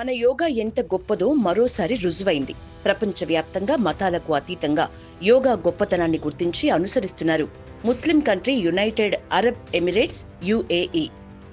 మన యోగా ఎంత గొప్పదో మరోసారి రుజువైంది. ప్రపంచవ్యాప్తంగా మతాలకు అతీతంగా యోగా గొప్పతనాన్ని గుర్తించి అనుసరిస్తున్నారు. ముస్లిం country United Arab Emirates UAE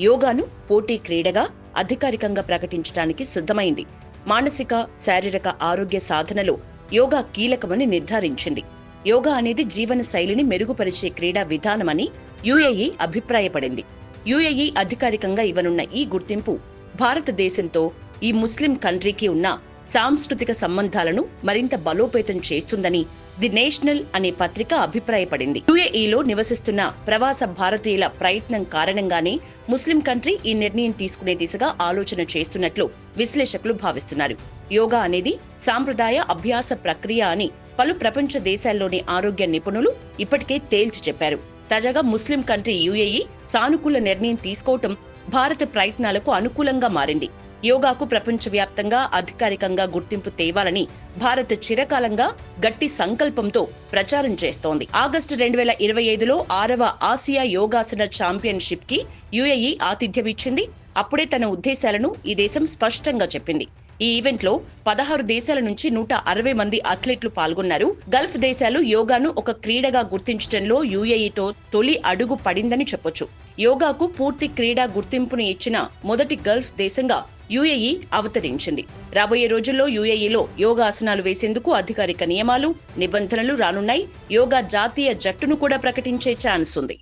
యోగాను పోటీ క్రీడగా అధికారికంగా ప్రకటించడానికి సిద్ధమైంది. మానసిక, శారీరక ఆరోగ్య సాధనలో యోగా కీలకమని నిర్ధారించింది. యోగా అనేది జీవన శైలిని మెరుగుపరిచే క్రీడా విధానమని యుఏఈ అభిప్రాయపడింది. యుఏఈ అధికారికంగా ఇవ్వనున్న ఈ గుర్తింపు భారతదేశంతో ఈ ముస్లిం కంట్రీకి ఉన్న సాంస్కృతిక సంబంధాలను మరింత బలోపేతం చేస్తుందని ది నేషనల్ అనే పత్రిక అభిప్రాయపడింది. యుఏఈలో నివసిస్తున్న ప్రవాస భారతీయుల ప్రయత్నం కారణంగానే ముస్లిం కంట్రీ ఈ నిర్ణయం తీసుకునే దిశగా ఆలోచన చేస్తున్నట్లు విశ్లేషకులు భావిస్తున్నారు. యోగా అనేది సాంప్రదాయ అభ్యాస ప్రక్రియ అని పలు ప్రపంచ దేశాల్లోని ఆరోగ్య నిపుణులు ఇప్పటికే తేల్చి చెప్పారు. తాజాగా ముస్లిం కంట్రీ యుఏఈ సానుకూల నిర్ణయం తీసుకోవటం భారత ప్రయత్నాలకు అనుకూలంగా మారింది. యోగాకు ప్రపంచవ్యాప్తంగా అధికారికంగా గుర్తింపు తేవాలని భారత్ చిరకాలంగా గట్టి సంకల్పంతో ప్రచారం చేస్తోంది. ఆగస్టు 2025లో 6వ ఆసియా యోగాసన ఛాంపియన్షిప్ కి యుఏఈ ఆతిథ్యమిచ్చింది. అప్పుడే తన ఉద్దేశాలను ఈ దేశం స్పష్టంగా చెప్పింది. ఈ ఈవెంట్ లో 16 దేశాల నుంచి 160 మంది అథ్లెట్లు పాల్గొన్నారు. గల్ఫ్ దేశాలు యోగాను ఒక క్రీడగా గుర్తించడంలో యుఏఈతో తొలి అడుగు పడిందని చెప్పొచ్చు. యోగాకు పూర్తి క్రీడా గుర్తింపును ఇచ్చిన మొదటి గల్ఫ్ దేశంగా యుఏఈ అవతరించింది. రాబోయే రోజుల్లో యుఏఈలో యోగాసనాలు వేసేందుకు అధికారిక నియమాలు, నిబంధనలు రానున్నాయి. యోగా జాతీయ జట్టును కూడా ప్రకటించే ఛాన్స్ ఉంది.